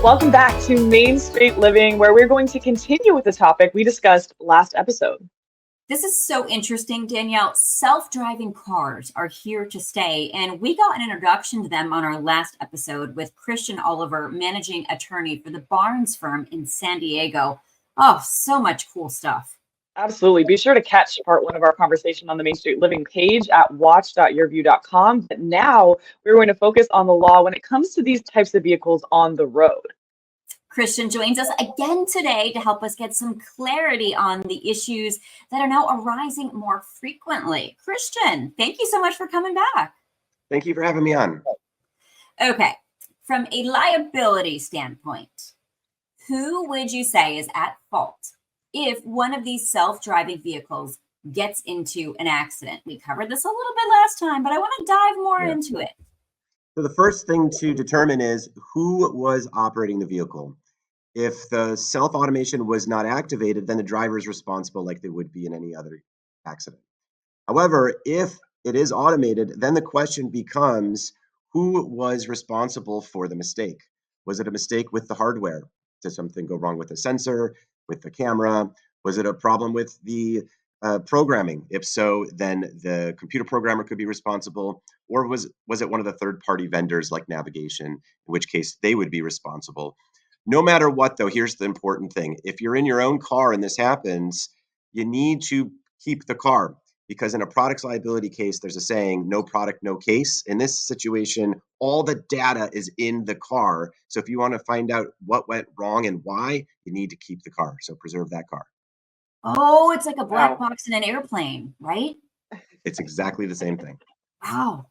Welcome back to Main Street Living, where we're going to continue with the topic we discussed last episode. This is so interesting, Danielle. Self-driving cars are here to stay, and we got an introduction to them on our last episode with Christian Oliver, managing attorney for the Barnes firm in San Diego. Oh, so much cool stuff. Absolutely. Be sure to catch part one of our conversation on the Main Street Living page at watch.yourview.com. But now we're going to focus on the law when it comes to these types of vehicles on the road. Christian joins us again today to help us get some clarity on the issues that are now arising more frequently. Christian, thank you so much for coming back. Thank you for having me on. Okay, from a liability standpoint, who would you say is at fault if one of these self-driving vehicles gets into an accident? We covered this a little bit last time, but I want to dive more into it. So the first thing to determine is who was operating the vehicle. If the self-automation was not activated, then the driver is responsible like they would be in any other accident. However, if it is automated, then the question becomes, who was responsible for the mistake? Was it a mistake with the hardware? Did something go wrong with the sensor, with the camera? Was it a problem with the programming? If so, then the computer programmer could be responsible. Or was it one of the third-party vendors like navigation, in which case they would be responsible? No matter what, though, here's the important thing. If you're in your own car and this happens, you need to keep the car, because in a products liability case, there's a saying, no product, no case. In this situation, all the data is in the car. So if you want to find out what went wrong and why, you need to keep the car. So preserve that car. Oh, it's like a black box in an airplane, right? It's exactly the same thing. Wow.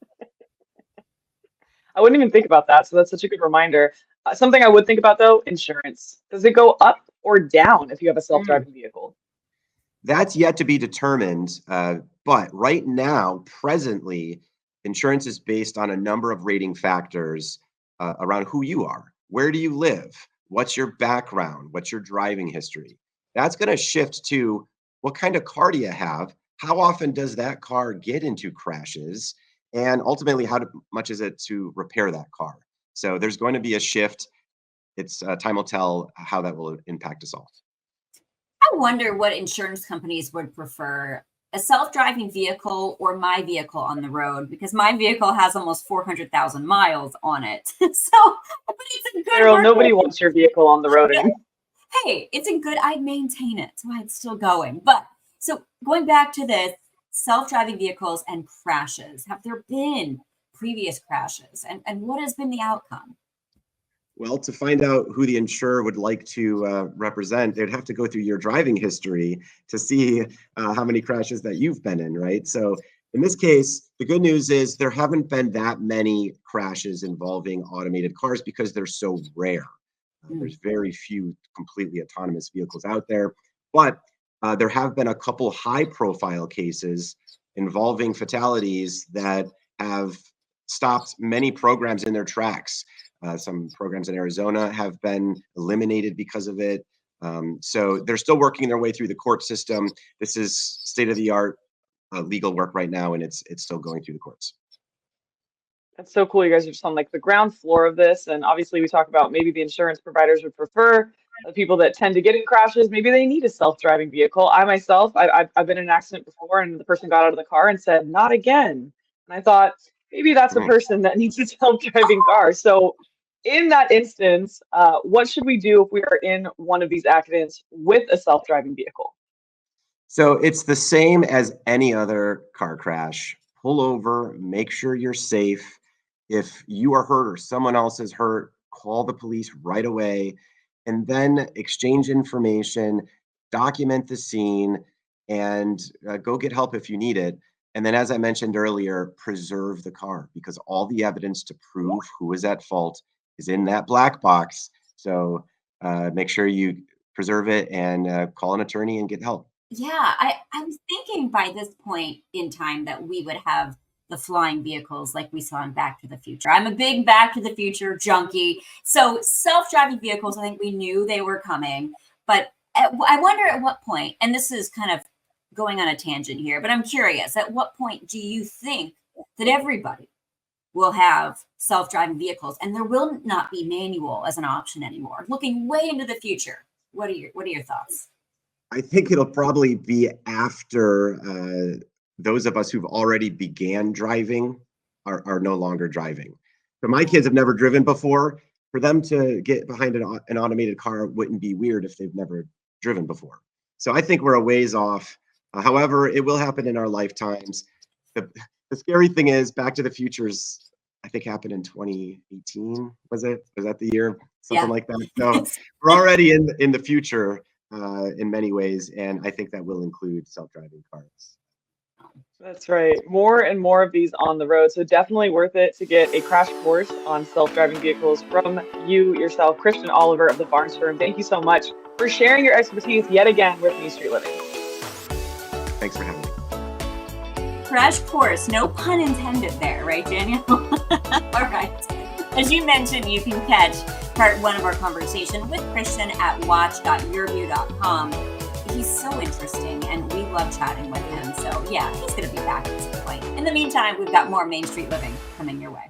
I wouldn't even think about that. So that's such a good reminder. Something I would think about, though, insurance. Does it go up or down if you have a self-driving vehicle? That's yet to be determined. But right now, presently, insurance is based on a number of rating factors around who you are. Where do you live? What's your background? What's your driving history? That's going to shift to what kind of car do you have? How often does that car get into crashes? And ultimately, how much is it to repair that car? So there's going to be a shift. It's time will tell how that will impact us all. I wonder what insurance companies would prefer, a self-driving vehicle or my vehicle on the road, because my vehicle has almost 400,000 miles on it. But it's a good Carol, nobody wants your vehicle on the road anymore. Hey, it's a good, I'd maintain it, so it's still going. But so going back to this, self-driving vehicles and crashes, have there been previous crashes, and what has been the outcome? Well, to find out who the insurer would like to represent, they'd have to go through your driving history to see how many crashes that you've been in, right? So in this case, the good news is there haven't been that many crashes involving automated cars because they're so rare. There's very few completely autonomous vehicles out there, but there have been a couple high-profile cases involving fatalities that have stopped many programs in their tracks. Some programs in Arizona have been eliminated because of it. So they're still working their way through the court system. This is state-of-the-art legal work right now, and it's still going through the courts. That's so cool. You guys are just on like the ground floor of this. And obviously we talk about maybe the insurance providers would prefer the people that tend to get in crashes. Maybe they need a self-driving vehicle. I myself, I've been in an accident before, and the person got out of the car and said, not again. And I thought, maybe that's a person that needs a self-driving car. So in that instance, what should we do if we are in one of these accidents with a self-driving vehicle? So it's the same as any other car crash. Pull over, make sure you're safe. If you are hurt or someone else is hurt, call the police right away, and then exchange information, document the scene, and go get help if you need it. And then, as I mentioned earlier, preserve the car, because all the evidence to prove who is at fault is in that black box. So make sure you preserve it and call an attorney and get help. Yeah, I was thinking by this point in time that we would have the flying vehicles like we saw in Back to the Future. I'm a big Back to the Future junkie. So self-driving vehicles, I think we knew they were coming. But I wonder at what point, and this is kind of going on a tangent here, but I'm curious, at what point do you think that everybody will have self-driving vehicles, and there will not be manual as an option anymore. Looking way into the future, what are your thoughts? I think it'll probably be after those of us who've already began driving are no longer driving. So my kids have never driven before. For them to get behind an automated car wouldn't be weird if they've never driven before. So I think we're a ways off. However, it will happen in our lifetimes. The scary thing is Back to the Future's, I think, happened in 2018. Was that the year? Something like that. So we're already in the future in many ways, and I think that will include self-driving cars. That's right. More and more of these on the road. So definitely worth it to get a crash course on self-driving vehicles from you yourself, Christian Oliver of the Barnes Firm. Thank you so much for sharing your expertise yet again with Main Street Living. Thanks for having me. Crash course, no pun intended there, right, Daniel? All right. As you mentioned, you can catch part 1 of our conversation with Christian at watch.yourview.com. He's so interesting, and we love chatting with him. So yeah, he's going to be back at some point. In the meantime, we've got more Main Street Living coming your way.